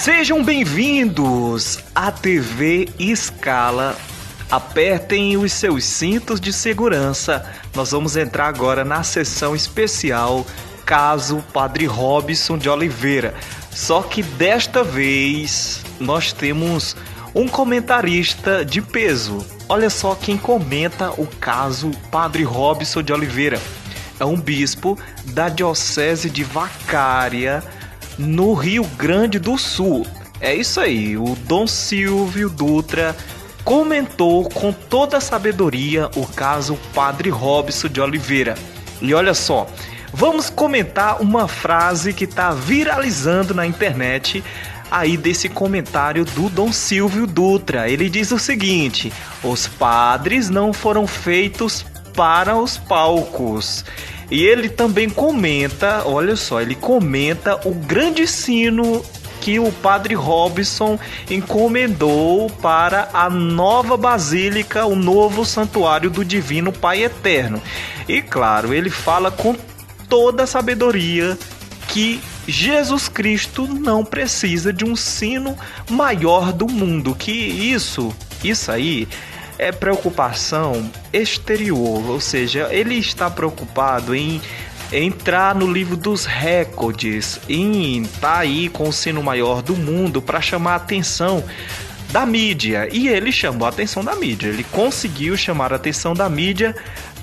Sejam bem-vindos à TV Scala. Apertem os seus cintos de segurança. Nós vamos entrar agora na sessão especial Caso Padre Robson de Oliveira. Só que desta vez nós temos um comentarista de peso. Olha só quem comenta o caso Padre Robson de Oliveira. É um bispo da Diocese de Vacária, no Rio Grande do Sul. É isso aí, o Dom Silvio Dutra comentou com toda a sabedoria o caso Padre Robson de Oliveira. E olha só, vamos comentar uma frase que está viralizando na internet aí desse comentário do Dom Silvio Dutra. Ele diz o seguinte: os padres não foram feitos para os palcos. E ele também comenta, olha só, ele comenta o grande sino que o Padre Robson encomendou para a nova basílica, o novo santuário do Divino Pai Eterno. E claro, ele fala com toda a sabedoria que Jesus Cristo não precisa de um sino maior do mundo, que isso aí é preocupação exterior, ou seja, ele está preocupado em entrar no livro dos recordes, em estar aí com o sino maior do mundo para chamar a atenção da mídia. E ele chamou a atenção da mídia, ele conseguiu chamar a atenção da mídia,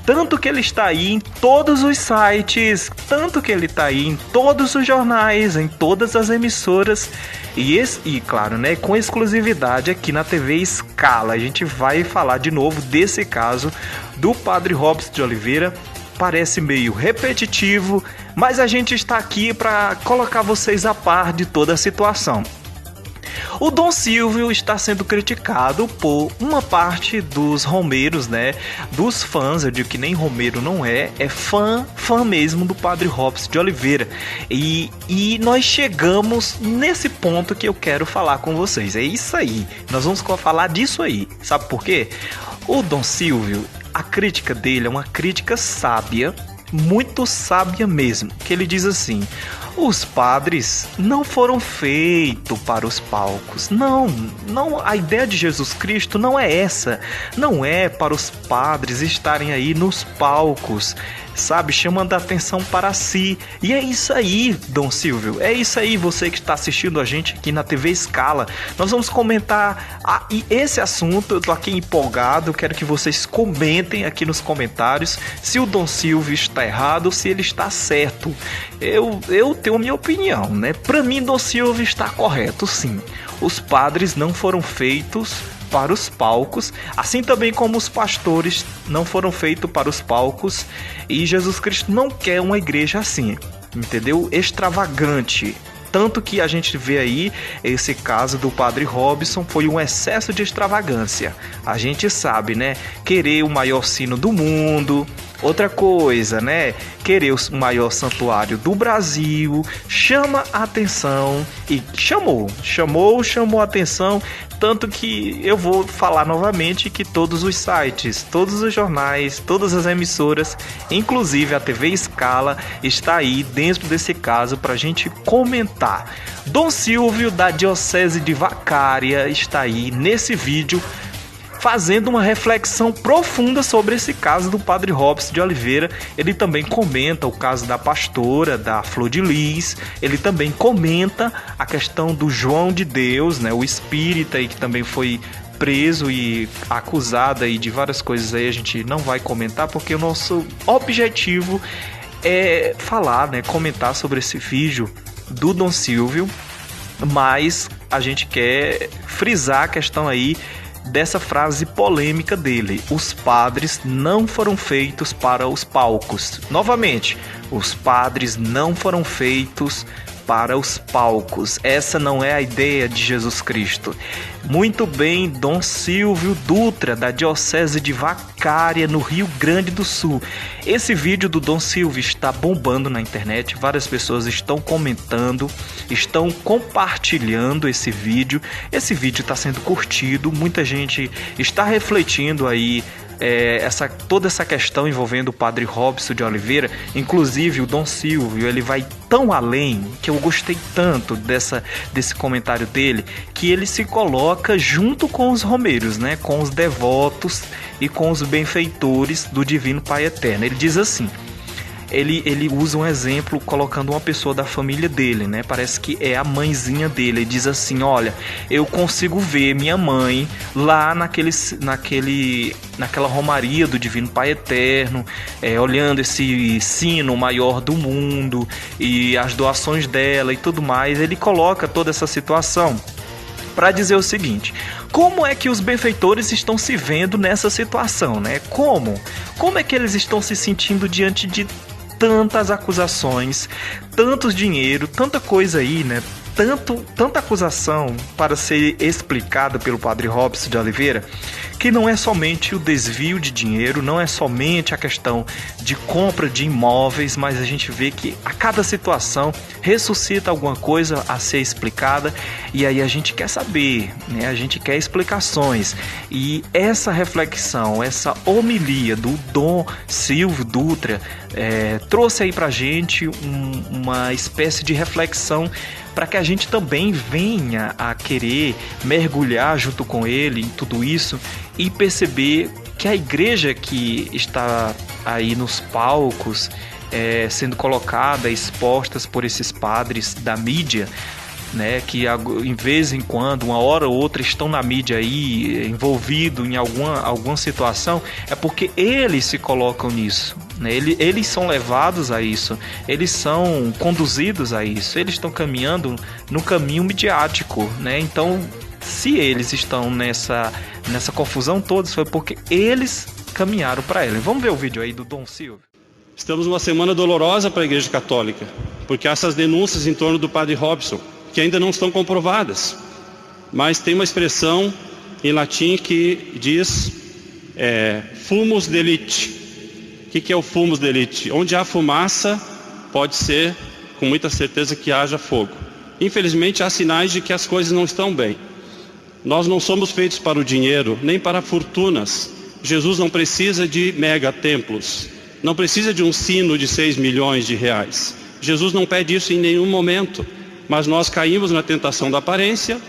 tanto que ele está aí em todos os sites, tanto que ele está aí em todos os jornais, em todas as emissoras. E claro, né, com exclusividade aqui na TV Scala. A gente vai falar de novo desse caso do Padre Robson de Oliveira. Parece meio repetitivo, mas a gente está aqui para colocar vocês a par de toda a situação. O Dom Silvio está sendo criticado por uma parte dos romeiros, né? Dos fãs, eu digo que nem romeiro não é fã mesmo do Padre Robson de Oliveira. E nós chegamos nesse ponto que eu quero falar com vocês. É isso aí, nós vamos falar disso aí. Sabe por quê? O Dom Silvio, a crítica dele é uma crítica sábia, muito sábia mesmo, que ele diz assim: os padres não foram feitos para os palcos. Não, a ideia de Jesus Cristo não é essa. Não é para os padres estarem aí nos palcos, sabe, chamando a atenção para si. E é isso aí, Dom Silvio, é isso aí, você que está assistindo a gente aqui na TV Scala. Nós vamos comentar esse assunto. Eu tô aqui empolgado, eu quero que vocês comentem aqui nos comentários se o Dom Silvio está errado ou se ele está certo. Eu tenho minha opinião, né? Para mim, Dom Silvio está correto, sim. Os padres não foram feitos para os palcos, assim também como os pastores não foram feitos para os palcos, e Jesus Cristo não quer uma igreja assim, entendeu? Extravagante. Tanto que a gente vê aí, esse caso do Padre Robson foi um excesso de extravagância. A gente sabe, né? Querer o maior sino do mundo. Outra coisa, né? Querer o maior santuário do Brasil. Chama a atenção. E chamou a atenção. Tanto que eu vou falar novamente que todos os sites, todos os jornais, todas as emissoras, inclusive a TV Scala, está aí dentro desse caso para a gente comentar. Dom Silvio, da Diocese de Vacária, está aí nesse vídeo fazendo uma reflexão profunda sobre esse caso do Padre Robson de Oliveira. Ele também comenta o caso da pastora, da Flor de Lis. Ele também comenta a questão do João de Deus, né, o espírita aí que também foi preso e acusado aí de várias coisas aí. A gente não vai comentar porque o nosso objetivo é falar, né, comentar sobre esse vídeo do Dom Silvio, mas a gente quer frisar a questão aí dessa frase polêmica dele: os padres não foram feitos para os palcos. Novamente, os padres não foram feitos para os palcos. Essa não é a ideia de Jesus Cristo. Muito bem, Dom Silvio Dutra, da Diocese de Vacária, no Rio Grande do Sul. Esse vídeo do Dom Silvio está bombando na internet, várias pessoas estão comentando, estão compartilhando esse vídeo. Esse vídeo está sendo curtido, muita gente está refletindo aí toda essa questão envolvendo o padre Robson de Oliveira. Inclusive o Dom Silvio, ele vai tão além, que eu gostei tanto desse comentário dele, que ele se coloca junto com os romeiros, né, com os devotos e com os benfeitores do Divino Pai Eterno. Ele diz assim, ele usa um exemplo colocando uma pessoa da família dele, né? Parece que é a mãezinha dele. Ele diz assim, olha, eu consigo ver minha mãe lá naquela romaria do Divino Pai Eterno, olhando esse sino maior do mundo e as doações dela e tudo mais. Ele coloca toda essa situação para dizer o seguinte: como é que os benfeitores estão se vendo nessa situação, né? Como é que eles estão se sentindo diante de tantas acusações, tantos dinheiro, tanta coisa aí, né? Tanta acusação para ser explicada pelo padre Robson de Oliveira, que não é somente o desvio de dinheiro, não é somente a questão de compra de imóveis, mas a gente vê que a cada situação ressuscita alguma coisa a ser explicada, e aí a gente quer saber, né? A gente quer explicações. E essa reflexão, essa homilia do Dom Silvio Dutra trouxe aí pra gente uma espécie de reflexão para que a gente também venha a querer mergulhar junto com ele em tudo isso e perceber que a igreja que está aí nos palcos, sendo colocada, expostas por esses padres da mídia, né, que em vez em quando, uma hora ou outra, estão na mídia aí, envolvido em alguma situação, é porque eles se colocam nisso, né? Eles são levados a isso, eles são conduzidos a isso, eles estão caminhando no caminho midiático, né? Então, se eles estão nessa confusão toda, foi porque eles caminharam para ela. Vamos ver o vídeo aí do Dom Silvio. Estamos numa semana dolorosa para a Igreja Católica, porque há essas denúncias em torno do padre Robson, que ainda não estão comprovadas, mas tem uma expressão em latim que diz fumus delite. O que é o fumus delite? Onde há fumaça, pode ser com muita certeza que haja fogo. Infelizmente há sinais de que as coisas não estão bem. Nós não somos feitos para o dinheiro, nem para fortunas. Jesus não precisa de mega templos, não precisa de um sino de 6 milhões de reais. Jesus não pede isso em nenhum momento. Mas nós caímos na tentação da aparência,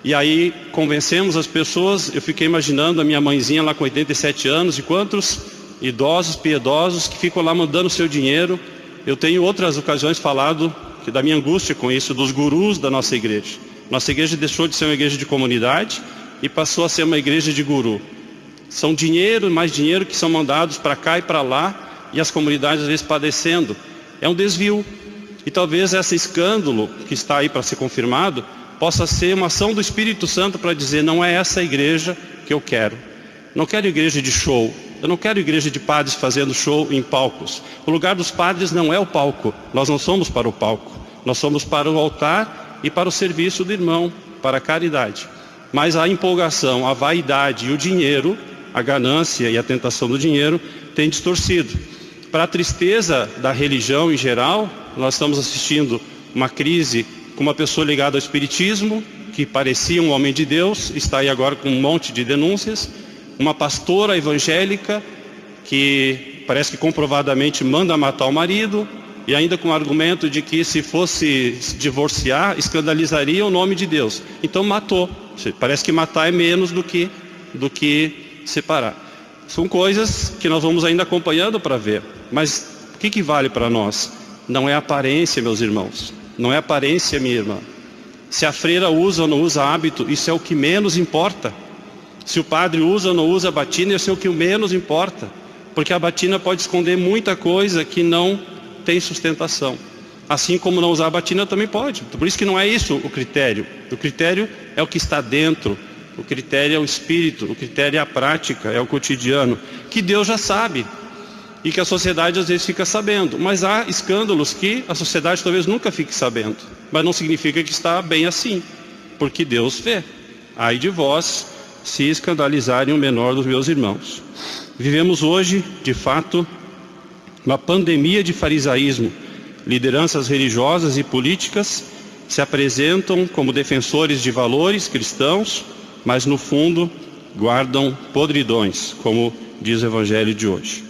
e aí convencemos as pessoas. Eu fiquei imaginando a minha mãezinha lá com 87 anos, e quantos idosos, piedosos, que ficam lá mandando seu dinheiro. Eu tenho outras ocasiões falado da minha angústia com isso, dos gurus da nossa igreja. Nossa igreja deixou de ser uma igreja de comunidade e passou a ser uma igreja de guru. São dinheiro, mais dinheiro que são mandados para cá e para lá, e as comunidades às vezes padecendo. É um desvio. E talvez esse escândalo que está aí para ser confirmado possa ser uma ação do Espírito Santo para dizer: não é essa a igreja que eu quero. Não quero igreja de show. Eu não quero igreja de padres fazendo show em palcos. O lugar dos padres não é o palco. Nós não somos para o palco. Nós somos para o altar e para o serviço do irmão, para a caridade. Mas a empolgação, a vaidade e o dinheiro, a ganância e a tentação do dinheiro tem distorcido. Para a tristeza da religião em geral, nós estamos assistindo uma crise com uma pessoa ligada ao espiritismo, que parecia um homem de Deus, está aí agora com um monte de denúncias. Uma pastora evangélica que parece que comprovadamente manda matar o marido, e ainda com o argumento de que se fosse divorciar, escandalizaria o nome de Deus. Então matou. Parece que matar é menos do que separar. São coisas que nós vamos ainda acompanhando para ver. Mas o que vale para nós? Não é aparência, meus irmãos. Não é aparência, minha irmã. Se a freira usa ou não usa hábito, isso é o que menos importa. Se o padre usa ou não usa batina, isso é o que menos importa. Porque a batina pode esconder muita coisa que não tem sustentação. Assim como não usar a batina também pode. Por isso que não é isso o critério. O critério é o que está dentro. O critério é o espírito. O critério é a prática, é o cotidiano. Que Deus já sabe. E que a sociedade às vezes fica sabendo. Mas há escândalos que a sociedade talvez nunca fique sabendo. Mas não significa que está bem assim. Porque Deus vê. Ai de vós, se escandalizarem o menor dos meus irmãos. Vivemos hoje, de fato, uma pandemia de farisaísmo. Lideranças religiosas e políticas se apresentam como defensores de valores cristãos, mas no fundo guardam podridões, como diz o Evangelho de hoje.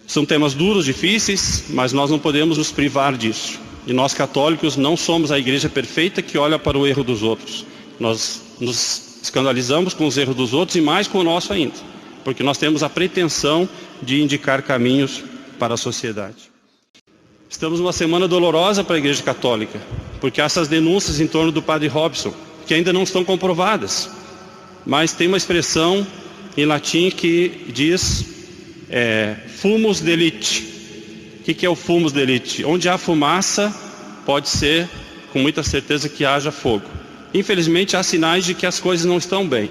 São temas duros, difíceis, mas nós não podemos nos privar disso. E nós católicos não somos a igreja perfeita que olha para o erro dos outros. Nós nos escandalizamos com os erros dos outros e mais com o nosso ainda, porque nós temos a pretensão de indicar caminhos para a sociedade. Estamos numa semana dolorosa para a Igreja Católica, porque há essas denúncias em torno do padre Robson, que ainda não estão comprovadas, mas tem uma expressão em latim que diz fumus delite. O que é o fumus delite? Onde há fumaça, pode ser com muita certeza que haja fogo. Infelizmente há sinais de que as coisas não estão bem.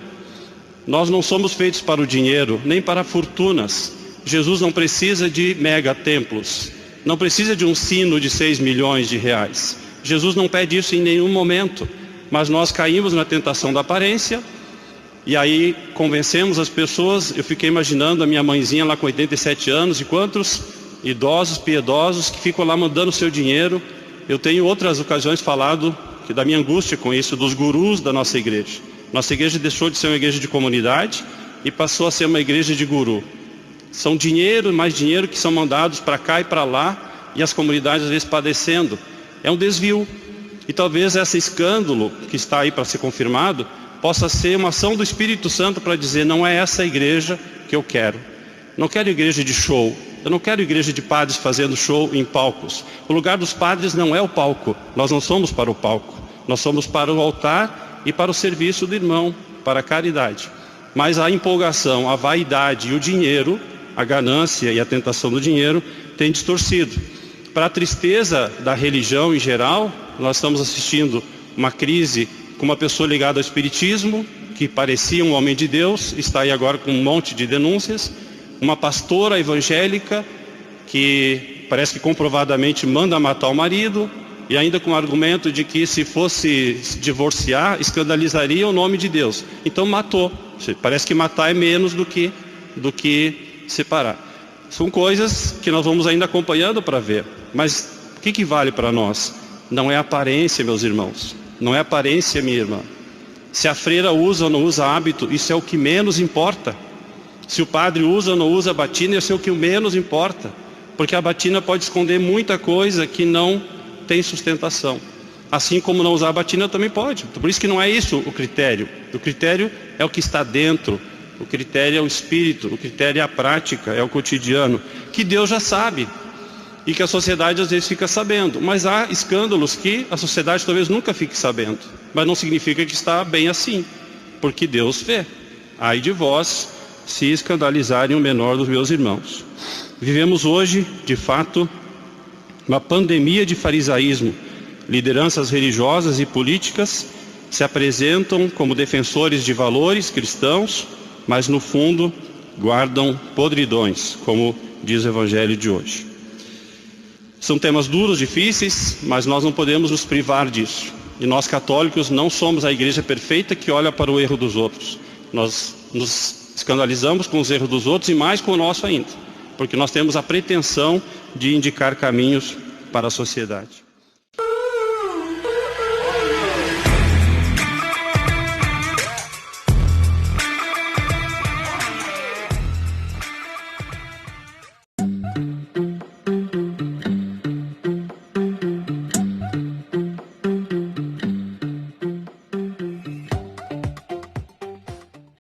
Nós não somos feitos para o dinheiro, nem para fortunas. Jesus não precisa de mega templos, não precisa de um sino de 6 milhões de reais. Jesus não pede isso em nenhum momento, mas nós caímos na tentação da aparência, e aí convencemos as pessoas. Eu fiquei imaginando a minha mãezinha lá com 87 anos, e quantos idosos, piedosos, que ficam lá mandando seu dinheiro. Eu tenho outras ocasiões falado da minha angústia com isso, dos gurus da nossa igreja. Nossa igreja deixou de ser uma igreja de comunidade e passou a ser uma igreja de guru. São dinheiro, mais dinheiro que são mandados para cá e para lá, e as comunidades às vezes padecendo. É um desvio. E talvez esse escândalo que está aí para ser confirmado possa ser uma ação do Espírito Santo para dizer: não é essa a igreja que eu quero. Não quero igreja de show. Eu não quero igreja de padres fazendo show em palcos. O lugar dos padres não é o palco. Nós não somos para o palco. Nós somos para o altar e para o serviço do irmão, para a caridade. Mas a empolgação, a vaidade e o dinheiro, a ganância e a tentação do dinheiro, tem distorcido. Para a tristeza da religião em geral, nós estamos assistindo uma crise com uma pessoa ligada ao espiritismo, que parecia um homem de Deus, está aí agora com um monte de denúncias. Uma pastora evangélica que parece que comprovadamente manda matar o marido, e ainda com o argumento de que se fosse divorciar, escandalizaria o nome de Deus. Então matou. Parece que matar é menos do que separar. São coisas que nós vamos ainda acompanhando para ver. Mas o que vale para nós? Não é aparência, meus irmãos. Não é aparência, minha irmã. Se a freira usa ou não usa hábito, isso é o que menos importa. Se o padre usa ou não usa batina, isso é o que menos importa. Porque a batina pode esconder muita coisa que não tem sustentação. Assim como não usar a batina também pode. Por isso que não é isso o critério. O critério é o que está dentro. O critério é o espírito. O critério é a prática, é o cotidiano. Que Deus já sabe. E que a sociedade às vezes fica sabendo. Mas há escândalos que a sociedade talvez nunca fique sabendo. Mas não significa que está bem assim. Porque Deus vê. Ai de vós, se escandalizarem o menor dos meus irmãos. Vivemos hoje, de fato, uma pandemia de farisaísmo. Lideranças religiosas e políticas se apresentam como defensores de valores cristãos, mas no fundo guardam podridões, como diz o Evangelho de hoje. São temas duros, difíceis, mas nós não podemos nos privar disso. E nós católicos não somos a igreja perfeita que olha para o erro dos outros. Nós nos escandalizamos com os erros dos outros e mais com o nosso ainda, porque nós temos a pretensão de indicar caminhos para a sociedade.